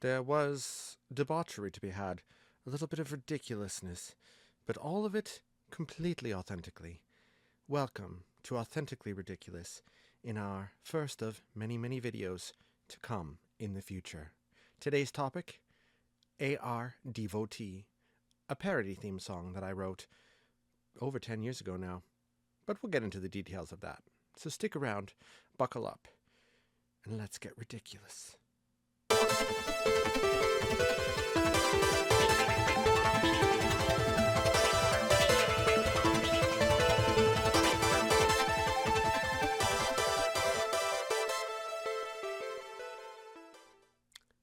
There was debauchery to be had, a little bit of ridiculousness, but all of it completely authentically. Welcome to Authentically Ridiculous in our first of many, many videos to come in the future. Today's topic, AR Devotee, a parody theme song that I wrote over 10 years ago now. But we'll get into the details of that. So stick around, buckle up, and let's get ridiculous.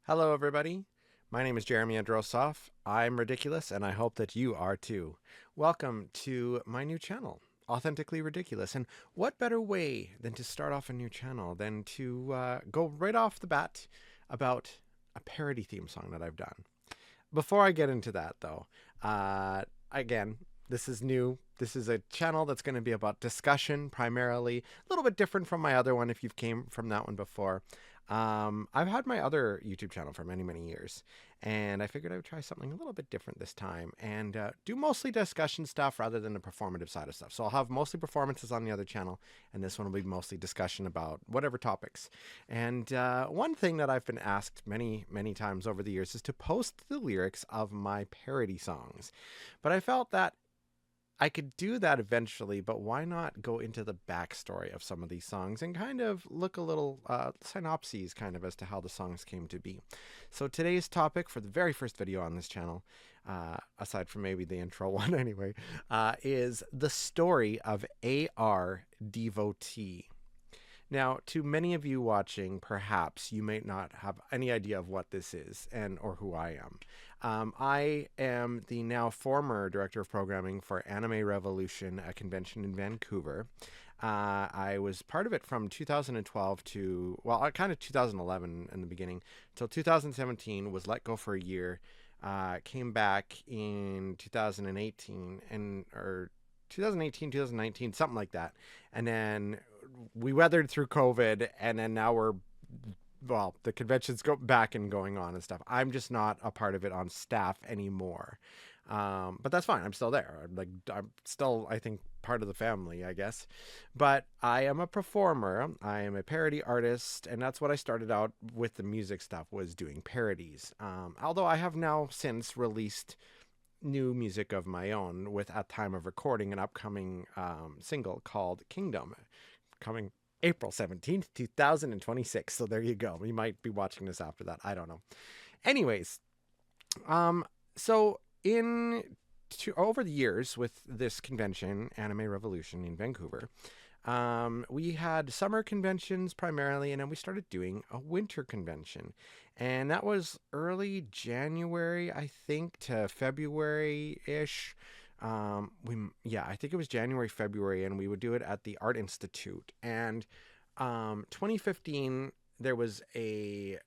Hello, everybody. My name is Jeremy Androsoff. I'm ridiculous, and I hope that you are too. Welcome to my new channel, Authentically Ridiculous. And what better way than to start off a new channel than to go right off the bat about a parody theme song that I've done. Before I get into that, though, again, this is new. This is a channel that's going to be about discussion primarily, a little bit different from my other one if you've came from that one before. I've had my other YouTube channel for many, many years, and I figured I would try something a little bit different this time and do mostly discussion stuff rather than the performative side of stuff. So I'll have mostly performances on the other channel, and this one will be mostly discussion about whatever topics. And one thing that I've been asked many, many times over the years is to post the lyrics of my parody songs. But I felt that I could do that eventually, but why not go into the backstory of some of these songs and kind of look a little synopses kind of as to how the songs came to be. So today's topic for the very first video on this channel, aside from maybe the intro one anyway, is the story of AR Devotee. Now, to many of you watching, perhaps you may not have any idea of what this is or who I am. I am the now former director of programming for Animé-Revolution, a convention in Vancouver. I was part of it from 2012 to, well, kind of 2011 in the beginning, till 2017, was let go for a year, came back in 2018, or 2018, 2019, something like that. And then we weathered through COVID, and then now the conventions go back and going on and stuff. I'm just not a part of it on staff anymore. But that's fine. I'm still there. I'm still, I think, part of the family, I guess. But I am a performer. I am a parody artist, and that's what I started out with the music stuff, was doing parodies. Although I have now since released new music of my own with, at time of recording, an upcoming single called Kingdom, coming April 17th, 2026. So there you go. We might be watching this after that. I don't know. Anyways, so over the years with this convention, Animé-Revolution in Vancouver, we had summer conventions primarily, and then we started doing a winter convention. And that was early January, I think, to February-ish. I think it was January, February, and we would do it at the Art Institute. And 2015, there was a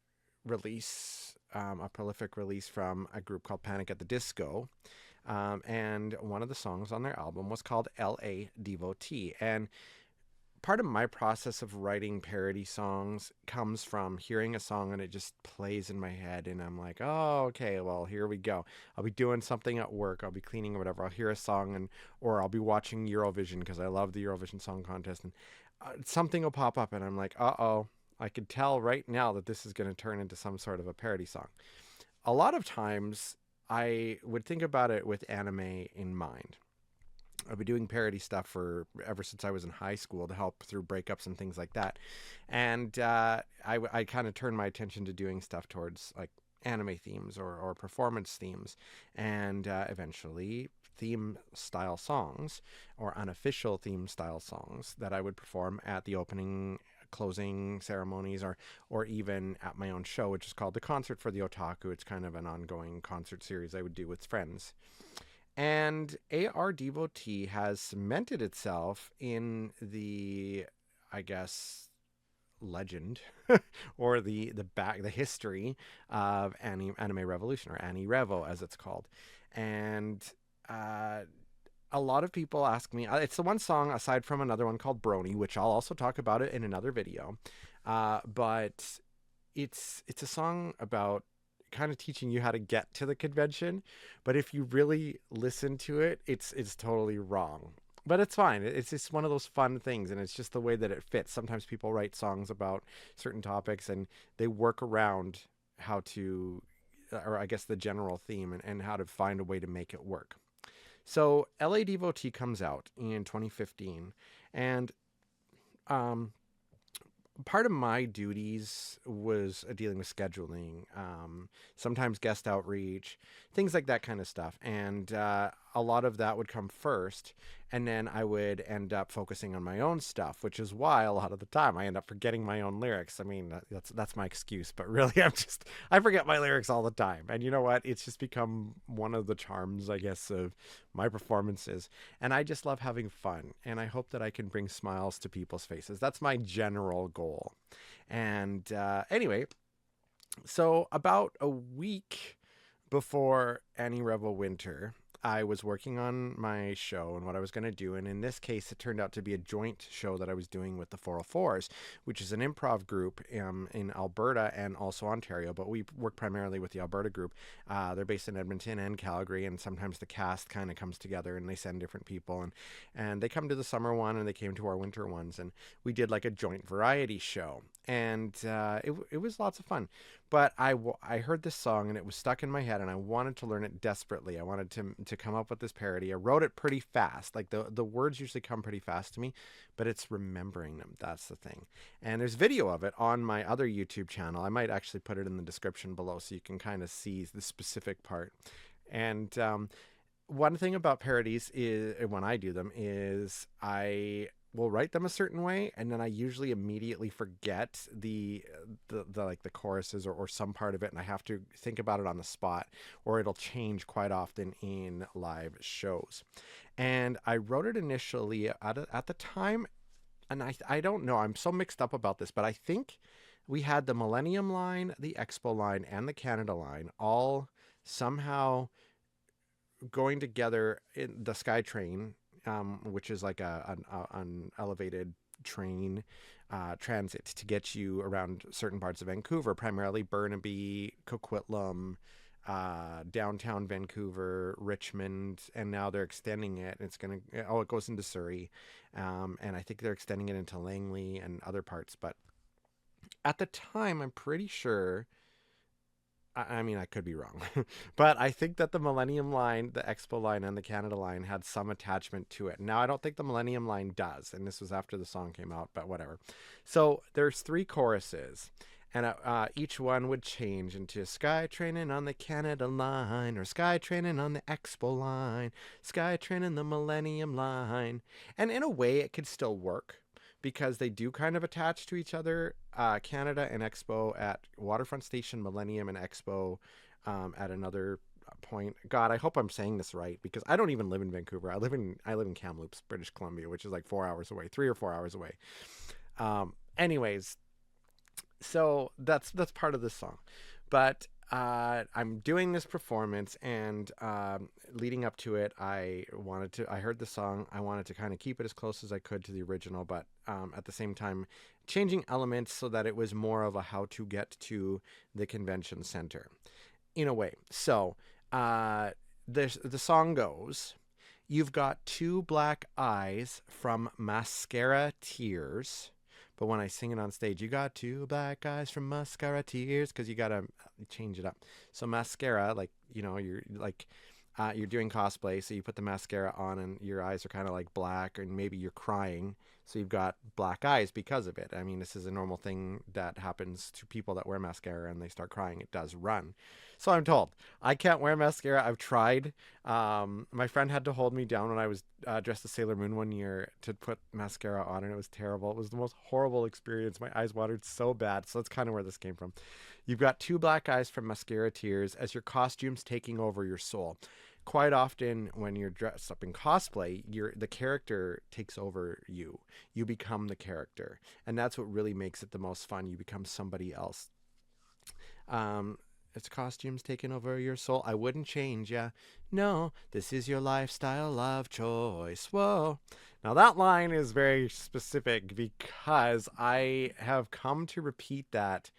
release, a prolific release from a group called Panic at the Disco. And one of the songs on their album was called LA Devotee. And part of my process of writing parody songs comes from hearing a song and it just plays in my head, and I'm like, oh, okay, well, here we go. I'll be doing something at work, I'll be cleaning or whatever, I'll hear a song, or I'll be watching Eurovision because I love the Eurovision Song Contest, and something will pop up and I'm like, uh-oh, I could tell right now that this is going to turn into some sort of a parody song. A lot of times I would think about it with anime in mind. I've been doing parody stuff ever since I was in high school to help through breakups and things like that. And I kind of turned my attention to doing stuff towards like anime themes or performance themes, and eventually theme style songs or unofficial theme style songs that I would perform at the opening, closing ceremonies, or even at my own show, which is called The Concert for the Otaku. It's kind of an ongoing concert series I would do with friends. And AR Devotee has cemented itself in the, I guess, legend or the history of Animé-Revolution, or Anirevo as it's called. And a lot of people ask me, it's the one song aside from another one called Brony, which I'll also talk about it in another video. But it's a song about kind of teaching you how to get to the convention, but if you really listen to it, it's totally wrong. But it's fine. It's just one of those fun things, and it's just the way that it fits. Sometimes people write songs about certain topics, and they work around how to, or I guess the general theme, and how to find a way to make it work. So LA Devotee comes out in 2015, and um, part of my duties was dealing with scheduling, sometimes guest outreach, things like that kind of stuff. And a lot of that would come first. And then I would end up focusing on my own stuff, which is why a lot of the time I end up forgetting my own lyrics. I mean, that's my excuse, but really I forget my lyrics all the time. And you know what? It's just become one of the charms, I guess, of my performances. And I just love having fun. And I hope that I can bring smiles to people's faces. That's my general goal. And anyway, so about a week before Anirevo Winter, I was working on my show and what I was going to do. And in this case, it turned out to be a joint show that I was doing with the 404s, which is an improv group in Alberta and also Ontario. But we work primarily with the Alberta group. They're based in Edmonton and Calgary. And sometimes the cast kind of comes together and they send different people. And they come to the summer one and they came to our winter ones. And we did like a joint variety show. And it was lots of fun. But I heard this song and it was stuck in my head and I wanted to learn it desperately. I wanted to come up with this parody. I wrote it pretty fast. Like the words usually come pretty fast to me, but it's remembering them. That's the thing. And there's video of it on my other YouTube channel. I might actually put it in the description below so you can kind of see the specific part. And one thing about parodies is when I do them is I will write them a certain way and then I usually immediately forget the like the choruses or some part of it, and I have to think about it on the spot, or it'll change quite often in live shows. And I wrote it initially at the time, and I don't know, I'm so mixed up about this, but I think we had the Millennium line, the Expo line, and the Canada line all somehow going together in the SkyTrain, which is like an elevated train transit to get you around certain parts of Vancouver, primarily Burnaby, Coquitlam, downtown Vancouver, Richmond, and now they're extending it. And it goes into Surrey, and I think they're extending it into Langley and other parts. But at the time, I'm pretty sure, I mean, I could be wrong, but I think that the Millennium line, the Expo line, and the Canada line had some attachment to it. Now, I don't think the Millennium line does, and this was after the song came out, but whatever. So there's 3 choruses, and each one would change into Sky Training on the Canada line, or Sky Training on the Expo line, Sky Training the Millennium line. And in a way, it could still work, because they do kind of attach to each other. Canada and Expo at Waterfront Station, Millennium and Expo at another point. God, I hope I'm saying this right, because I don't even live in Vancouver. I live in Kamloops, British Columbia, which is like 4 hours away, 3 or 4 hours away. Anyways, so that's part of this song. But I'm doing this performance, and leading up to it, I heard the song. I wanted to kind of keep it as close as I could to the original, but at the same time, changing elements so that it was more of a how to get to the convention center, in a way. So the song goes, "You've got 2 black eyes from mascara tears." But when I sing it on stage, you got 2 black eyes from mascara tears, because you got to change it up. So mascara, like, you're like, you're doing cosplay, so you put the mascara on and your eyes are kind of like black, and maybe you're crying, so you've got black eyes because of it. I mean, this is a normal thing that happens to people that wear mascara and they start crying. It does run. So I'm told. I can't wear mascara. I've tried. My friend had to hold me down when I was dressed as Sailor Moon one year to put mascara on, and it was terrible. It was the most horrible experience. My eyes watered so bad. So that's kind of where this came from. You've got 2 black eyes from mascara tears as your costume's taking over your soul. Quite often when you're dressed up in cosplay, the character takes over you. You become the character. And that's what really makes it the most fun. You become somebody else. It's costumes taking over your soul. I wouldn't change ya. No, this is your lifestyle of choice. Whoa. Now that line is very specific because I have come to repeat that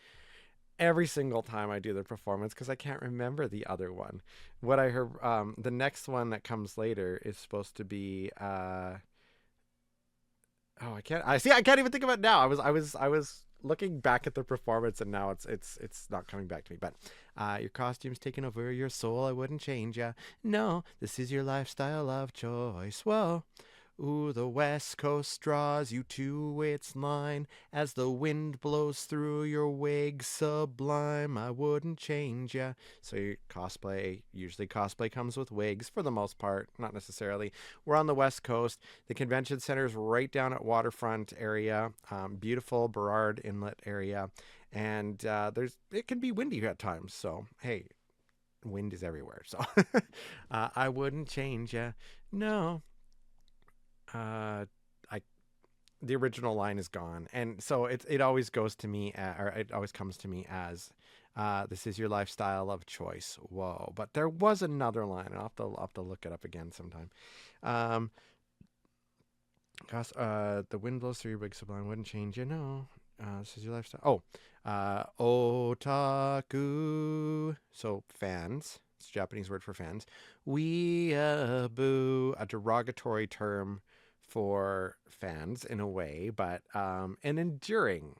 every single time I do the performance because I can't remember the other one. What I heard, the next one that comes later is supposed to be. Oh, I can't. I see. I can't even think of it now. I was looking back at the performance, and now it's not coming back to me. But your costume's taking over your soul. I wouldn't change ya. No, this is your lifestyle of choice. Whoa. Ooh, the west coast draws you to its line as the wind blows through your wig sublime. I wouldn't change ya. So your cosplay, usually cosplay comes with wigs for the most part, not necessarily. We're on the west coast. The convention center is right down at waterfront area, beautiful Burrard Inlet area, and it can be windy at times. So hey, wind is everywhere. So I wouldn't change ya. No, uh, I the original line is gone, and so it always goes to me, or it always comes to me as, "This is your lifestyle of choice." Whoa! But there was another line. I'll have to look it up again sometime. Um, the wind blows through your big sublime wouldn't change you. No, this is your lifestyle. Oh, otaku. So fans. It's a Japanese word for fans. Weeaboo, a derogatory term for fans in a way, but an enduring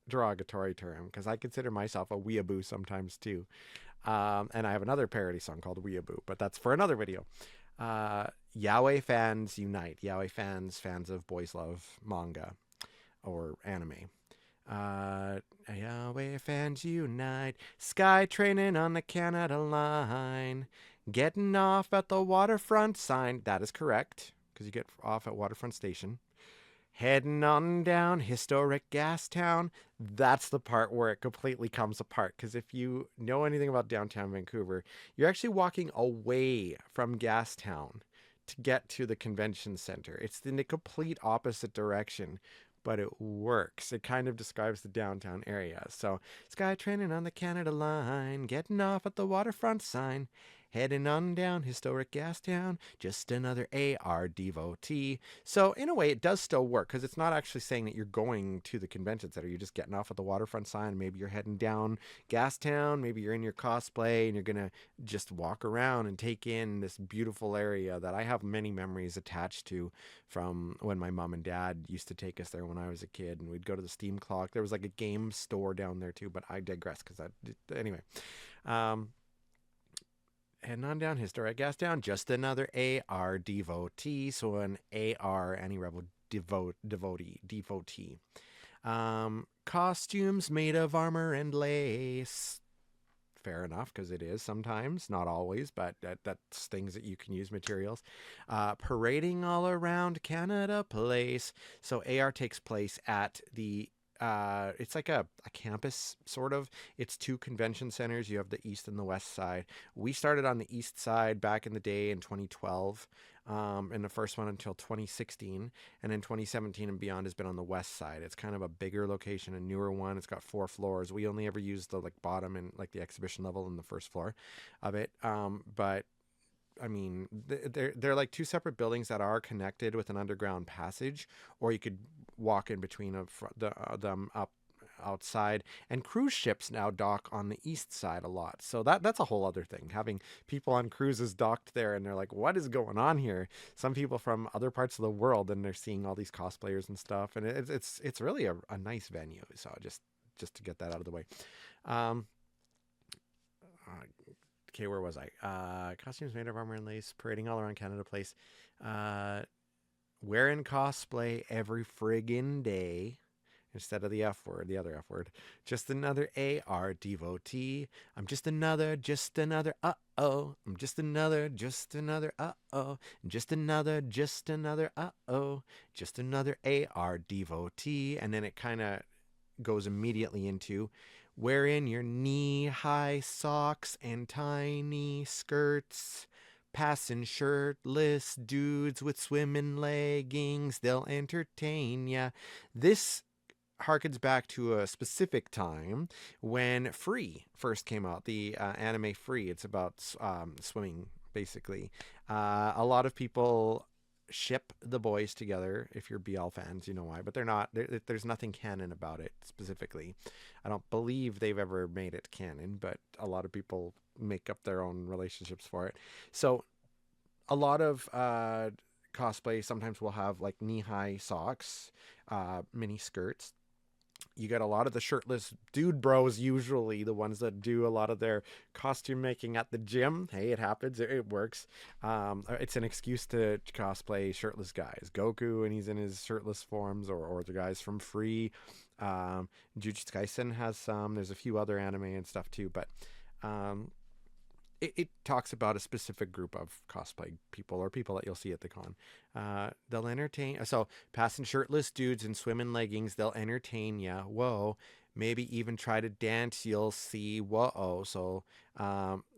derogatory term because I consider myself a weeaboo sometimes too. And I have another parody song called Weeaboo, but that's for another video. Yaoi fans unite. Yaoi fans of boys love manga or anime. Yaoi fans unite. Sky training on the Canada line. Getting off at the waterfront sign. That is correct, because you get off at Waterfront Station. Heading on down historic Gastown. That's the part where it completely comes apart. Because if you know anything about downtown Vancouver, you're actually walking away from Gastown to get to the convention center. It's in the complete opposite direction, but it works. It kind of describes the downtown area. So, sky training on the Canada line, getting off at the waterfront sign. Heading on down historic Gastown, just another AR devotee. So in a way, it does still work because it's not actually saying that you're going to the convention center. You're just getting off at the waterfront sign. Maybe you're heading down Gastown. Maybe you're in your cosplay and you're gonna just walk around and take in this beautiful area that I have many memories attached to from when my mom and dad used to take us there when I was a kid, and we'd go to the Steam Clock. There was like a game store down there too, but I digress because anyway. Heading on down historic Gastown, just another AR devotee. So an AR Anirevo devotee. Costumes made of armor and lace. Fair enough, because it is sometimes, not always, but that's things that you can use materials. Parading all around Canada Place. So AR takes place at the it's like a campus sort of. It's two convention centers. You have the east and the west side. We started on the east side back in the day in 2012, and the first one until 2016, and then 2017 and beyond has been on the west side. It's kind of a bigger location, a newer one. It's got 4 floors. We only ever use the like bottom and like the exhibition level and the first floor of it, but I mean, they're like two separate buildings that are connected with an underground passage, or you could walk in between them up outside. And cruise ships now dock on the east side a lot, so that's a whole other thing. Having people on cruises docked there, and they're like, "What is going on here?" Some people from other parts of the world, and they're seeing all these cosplayers and stuff, and it's really a nice venue. So just to get that out of the way. Um, okay, where was I? Costumes made of armor and lace, parading all around Canada Place. Wearing cosplay every friggin' day instead of the F word, the other F word. Just another AR devotee. I'm just another uh-oh. I'm just another uh-oh. Just another uh-oh. Just another AR devotee. And then it kind of goes immediately into wearing your knee-high socks and tiny skirts, passing shirtless dudes with swimming leggings, they'll entertain ya. This harkens back to a specific time when Free first came out, the anime Free. It's about swimming, basically. A lot of people ship the boys together. If you're BL fans, you know why, but they're not. There's nothing canon about it specifically. I don't believe they've ever made it canon, but a lot of people make up their own relationships for it. So a lot of cosplay sometimes will have like knee-high socks, mini skirts. You get a lot of the shirtless dude bros, usually the ones that do a lot of their costume making at the gym. Hey, it happens. It works. It's an excuse to cosplay shirtless guys. Goku, and he's in his shirtless forms, or the guys from Free. Jujutsu Kaisen has some. There's a few other anime and stuff too, but um, it talks about a specific group of cosplay people or people that you'll see at the con. They'll entertain. So, passing shirtless dudes in swimming leggings, they'll entertain ya. Whoa. Maybe even try to dance. You'll see. Whoa. So,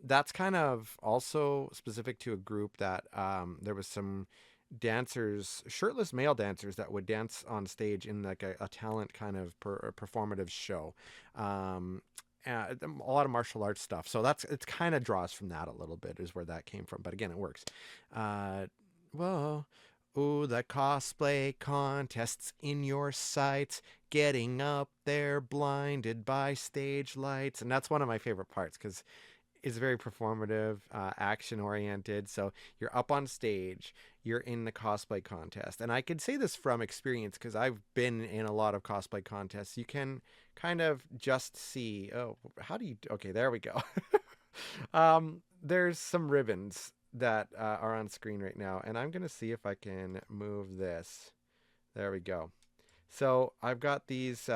that's kind of also specific to a group that there was some dancers, shirtless male dancers, that would dance on stage in like a talent kind of performative show. A lot of martial arts stuff. So it's kind of draws from that a little bit, is where that came from. But again, it works. Whoa. Ooh, the cosplay contests in your sights, getting up there blinded by stage lights. And that's one of my favorite parts because it's very performative, action oriented. So you're up on stage, you're in the cosplay contest. And I can say this from experience because I've been in a lot of cosplay contests. You can kind of just see, oh, how do you, okay, there we go. There's some ribbons that are on screen right now. And I'm going to see if I can move this. There we go. So I've got these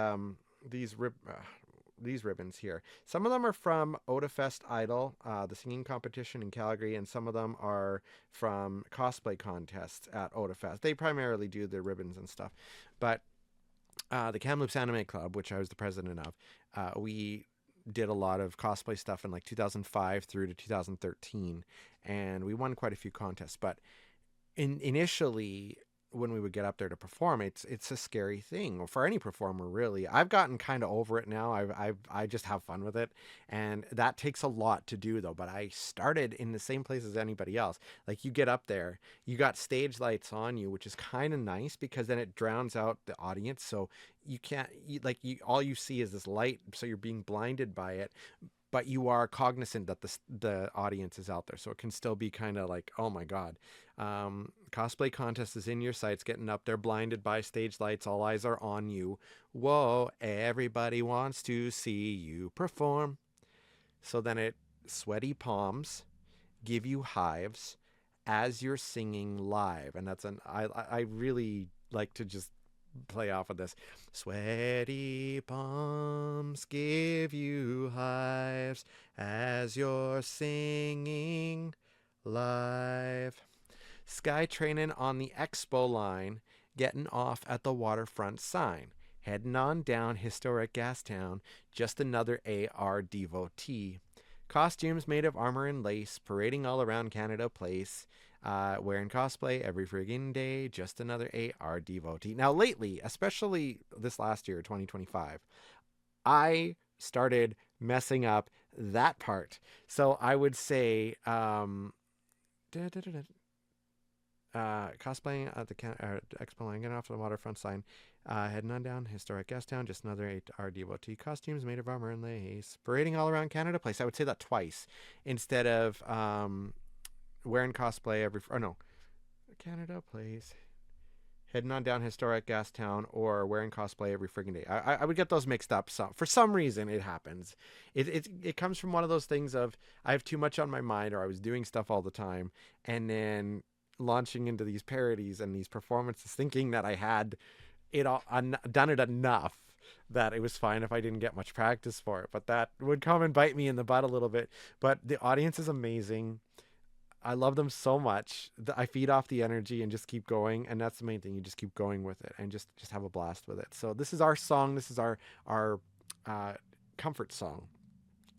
ribbons here. Some of them are from Otafest Idol, the singing competition in Calgary, and some of them are from cosplay contests at Otafest. They primarily do the ribbons and stuff. But the Kamloops Anime Club, which I was the president of, we did a lot of cosplay stuff in like 2005 through to 2013, and we won quite a few contests. But initially, when we would get up there to perform, it's a scary thing for any performer, really. I've gotten kind of over it now. I just have fun with it, and that takes a lot to do, though. But I started in the same place as anybody else. Like, you get up there, you got stage lights on you, which is kind of nice because then it drowns out the audience. So you can't, all you see is this light, so you're being blinded by it. But you are cognizant that the audience is out there, so it can still be kind of like, oh my god. Cosplay contest is in your sights, getting up there, blinded by stage lights, all eyes are on you. Whoa, everybody wants to see you perform. So then sweaty palms give you hives as you're singing live, and I really like to just play off of this. Sweaty palms give you hives as you're singing live. Sky training on the expo line, getting off at the waterfront sign. Heading on down historic Gastown, just another AR devotee. Costumes made of armor and lace, parading all around Canada Place. Wearing cosplay every friggin' day, just another AR devotee. Now, lately, especially this last year, 2025, I started messing up that part. So I would say, cosplaying at the expo line, getting off the waterfront sign, heading on down historic Gastown, just another AR devotee. Costumes made of armor and lace, parading all around Canada Place. I would say that twice instead of wearing cosplay Canada Place, heading on down historic Gastown, or wearing cosplay every friggin' day. I would get those mixed up. So for some reason, it happens. It comes from one of those things of I have too much on my mind, or I was doing stuff all the time, and then launching into these parodies and these performances, thinking that I had done it enough that it was fine if I didn't get much practice for it. But that would come and bite me in the butt a little bit. But the audience is amazing. I love them so much. I feed off the energy and just keep going, and that's the main thing. You just keep going with it and just have a blast with it. So this is our song. This is our comfort song.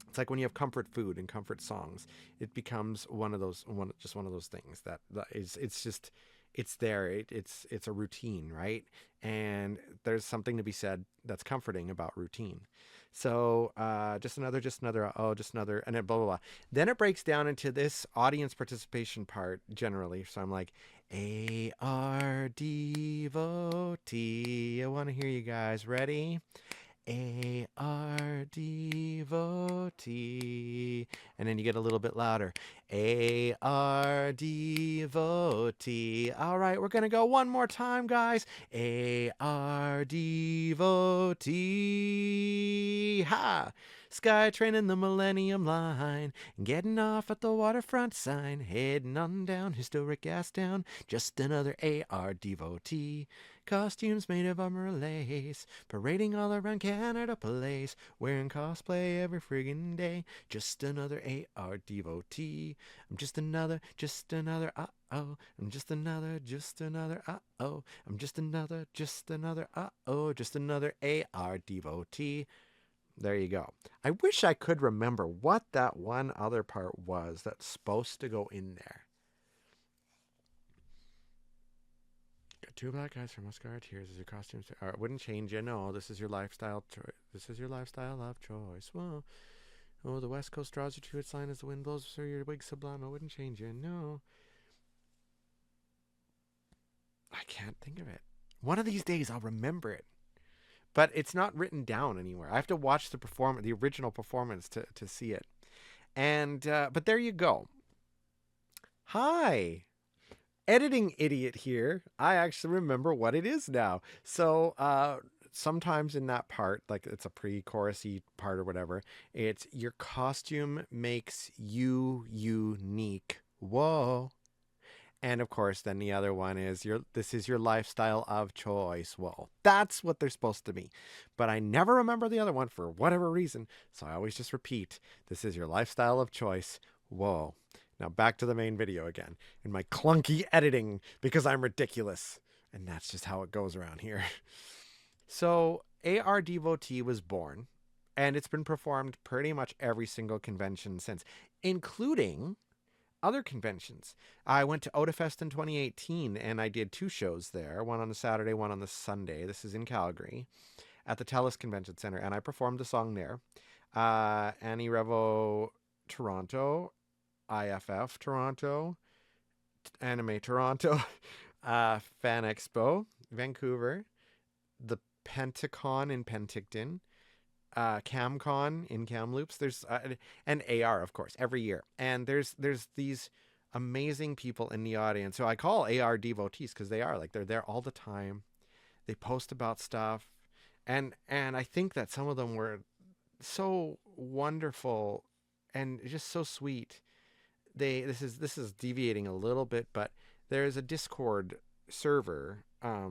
It's like when you have comfort food and comfort songs, it becomes one of those things that it's there. It's a routine, right? And there's something to be said that's comforting about routine. So just another, oh, just another, and then blah, blah, blah. Then it breaks down into this audience participation part generally. So I'm like, AR Devotee. I want to hear you guys. Ready? AR Devotee. And then you get a little bit louder. AR Devotee. All right, we're going to go one more time, guys. AR Devotee. Ha! Skytrain in the Millennium Line, getting off at the waterfront sign, heading on down, historic gas down, just another AR devotee. Costumes made of armor lace, parading all around Canada Place, wearing cosplay every friggin' day. Just another AR devotee. I'm just another, uh-oh. I'm just another, uh-oh. I'm just another, uh-oh. Just another AR devotee. There you go. I wish I could remember what that one other part was that's supposed to go in there. Got two black guys from Muscar Tears as your costumes. It wouldn't change you. No, this is your lifestyle choice. This is your lifestyle of choice. Whoa. Oh, the West Coast draws you to its line as the wind blows through your wig sublime. It wouldn't change you. No. I can't think of it. One of these days I'll remember it. But it's not written down anywhere. I have to watch the original performance to see it. And but there you go. Hi, editing idiot here. I actually remember what it is now. So sometimes in that part, like it's a pre-chorusy part or whatever, it's your costume makes you unique. Whoa. And of course, then the other one is this is your lifestyle of choice. Well, that's what they're supposed to be. But I never remember the other one for whatever reason. So I always just repeat, this is your lifestyle of choice. Whoa. Now back to the main video again in my clunky editing because I'm ridiculous. And that's just how it goes around here. So AR Devotee was born, and it's been performed pretty much every single convention since, including other conventions. I went to Otafest in 2018 and I did two shows there, one on the Saturday, one on the Sunday. This is in Calgary at the TELUS Convention Center, and I performed the song there. Anirevo Toronto, IFF Toronto, Anime Toronto, Fan Expo, Vancouver, the Pentacon in Penticton, CamCon in Kamloops. There's and AR, of course, every year. And there's these amazing people in the audience. So I call AR devotees because they are like they're there all the time. They post about stuff, and I think that some of them were so wonderful and just so sweet. This is deviating a little bit, but there is a Discord server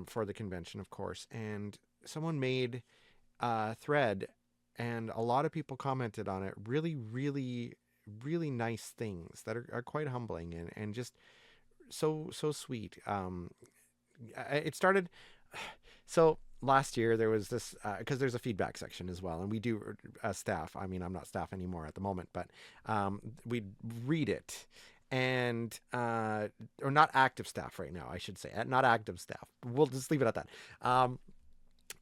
for the convention, of course, and someone made a thread and a lot of people commented on it. Really, really, really nice things that are quite humbling and just so sweet. It started so last year there was this because there's a feedback section as well, and we do staff. I mean, I'm not staff anymore at the moment, but we read it. And or not active staff right now, I should say, not active staff. We'll just leave it at that.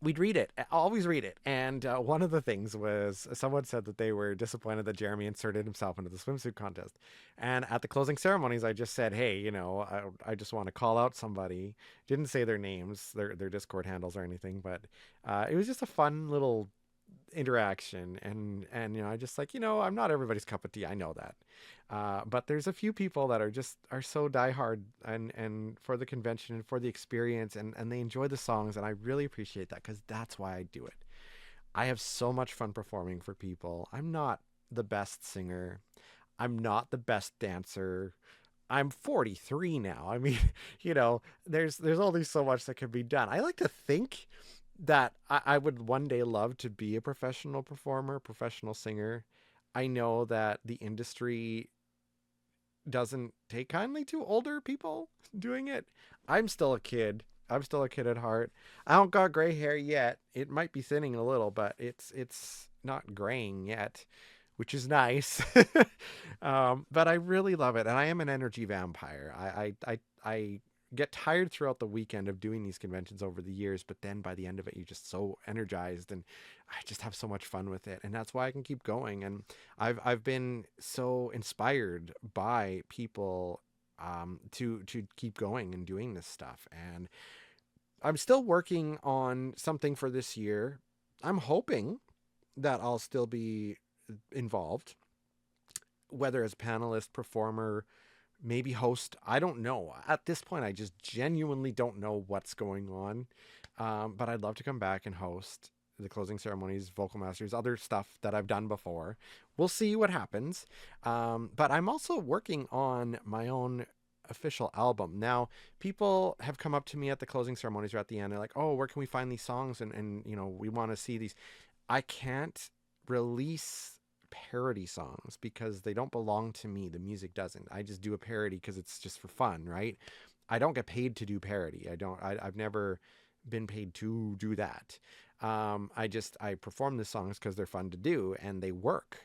We'd read it, always read it. And one of the things was someone said that they were disappointed that Jeremy inserted himself into the swimsuit contest. And at the closing ceremonies, I just said, hey, you know, I just want to call out somebody. Didn't say their names, their Discord handles or anything, but it was just a fun little interaction. And you know, I just like, you know, I'm not everybody's cup of tea. I know that. But there's a few people that are so diehard and for the convention and for the experience, and they enjoy the songs, and I really appreciate that because that's why I do it. I have so much fun performing for people. I'm not the best singer. I'm not the best dancer. I'm 43 now. I mean, you know, there's only so much that can be done. I like to think that I would one day love to be a professional performer, professional singer. I know that the industry doesn't take kindly to older people doing it. I'm still a kid. I'm still a kid at heart. I don't got gray hair yet. It might be thinning a little, but it's not graying yet, which is nice. But I really love it, and I am an energy vampire. I get tired throughout the weekend of doing these conventions over the years, but then by the end of it, you're just so energized, and I just have so much fun with it, and that's why I can keep going. And I've been so inspired by people to keep going and doing this stuff, and I'm still working on something for this year. I'm hoping that I'll still be involved, whether as panelist, performer, maybe host. I don't know. At this point, I just genuinely don't know what's going on. But I'd love to come back and host the closing ceremonies, vocal masters, other stuff that I've done before. We'll see what happens. But I'm also working on my own official album. Now, people have come up to me at the closing ceremonies or at the end. They're like, oh, where can we find these songs? And we want to see these. I can't release parody songs because they don't belong to me. The music doesn't. I just do a parody because it's just for fun, right? I don't get paid to do parody. I've never been paid to do that. I perform the songs because they're fun to do and they work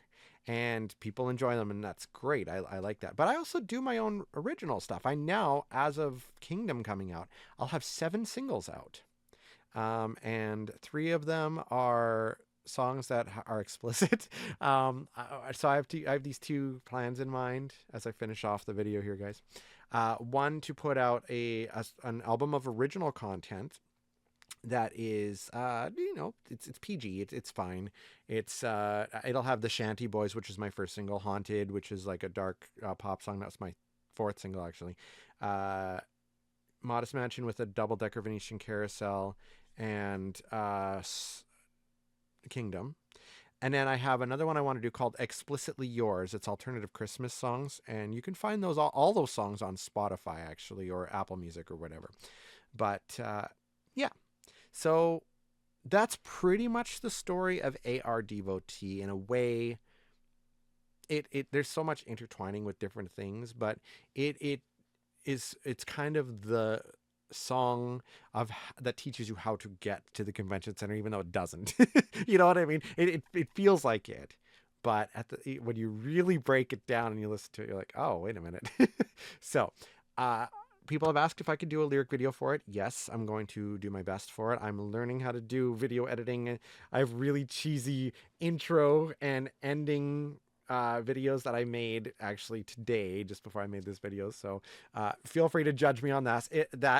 and people enjoy them, and that's great. I like that. But I also do my own original stuff. I now, as of Kingdom coming out, I'll have 7 singles out. And 3 of them are songs that are explicit. So I have these 2 plans in mind as I finish off the video here, guys. One, to put out an album of original content that is it's PG, it's fine. It'll have the Shanty Boys, which is my first single, Haunted, which is like a dark pop song. That's my 4th single, actually. Modest Mansion with a double-decker Venetian carousel, and Kingdom. And then I have another one I want to do called Explicitly Yours. It's alternative Christmas songs, and you can find those all those songs on Spotify, actually, or Apple Music or whatever. But yeah, so that's pretty much the story of AR Devotee. In a way, there's so much intertwining with different things, but it's kind of the song that teaches you how to get to the convention center, even though it doesn't. You know what I mean? It feels like it, but when you really break it down and you listen to it, you're like, oh, wait a minute. So people have asked if I could do a lyric video for it. Yes, I'm going to do my best for it. I'm learning how to do video editing. I have really cheesy intro and ending videos that I made actually today, just before I made this video. So feel free to judge me on that.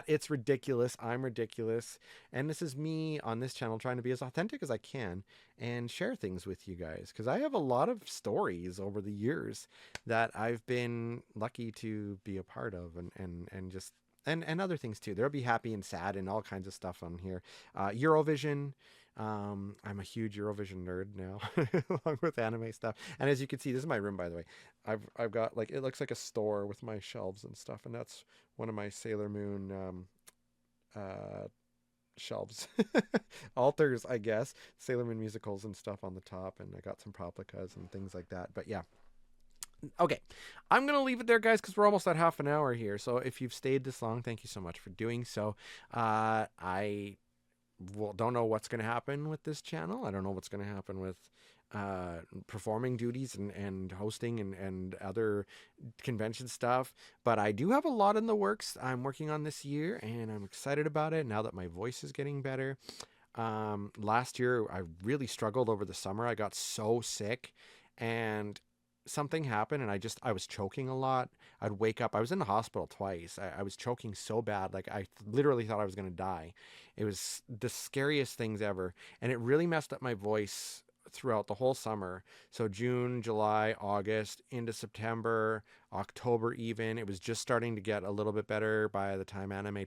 It's ridiculous. I'm ridiculous. And this is me on this channel trying to be as authentic as I can and share things with you guys. Because I have a lot of stories over the years that I've been lucky to be a part of, and other things too. There'll be happy and sad and all kinds of stuff on here. Eurovision. I'm a huge Eurovision nerd now, along with anime stuff. And as you can see, this is my room, by the way. I've got, like, it looks like a store with my shelves and stuff, and that's one of my Sailor Moon shelves. Altars, I guess. Sailor Moon musicals and stuff on the top, and I got some proplicas and things like that. But yeah. Okay, I'm going to leave it there, guys, because we're almost at half an hour here. So if you've stayed this long, thank you so much for doing so. I don't know what's going to happen with this channel. I don't know what's going to happen with performing duties and hosting and other convention stuff. But I do have a lot in the works I'm working on this year, and I'm excited about it now that my voice is getting better. Last year, I really struggled over the summer. I got so sick, and something happened, and I was choking a lot. I'd wake up. I was in the hospital twice. I was choking so bad. Like, I literally thought I was going to die. It was the scariest things ever. And it really messed up my voice throughout the whole summer. So June, July, August, into September, October even. It was just starting to get a little bit better by the time Anime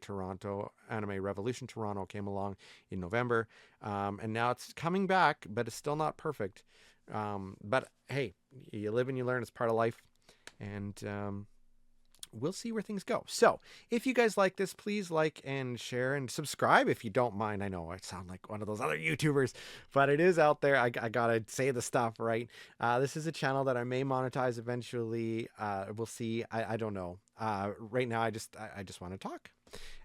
Revolution Toronto came along in November. And now it's coming back, but it's still not perfect. But hey, you live and you learn. It's part of life. And we'll see where things go. So if you guys like this, please like and share and subscribe if you don't mind. I know I sound like one of those other YouTubers, but it is out there. I gotta say the stuff, right? This is a channel that I may monetize eventually. We'll see. I don't know. Right now, I just want to talk.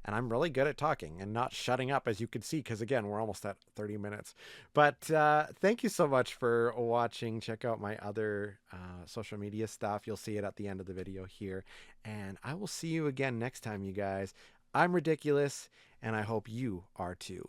And I'm really good at talking and not shutting up, as you can see, because again, we're almost at 30 minutes. But thank you so much for watching. Check out my other social media stuff. You'll see it at the end of the video here. And I will see you again next time, you guys. I'm ridiculous, and I hope you are too.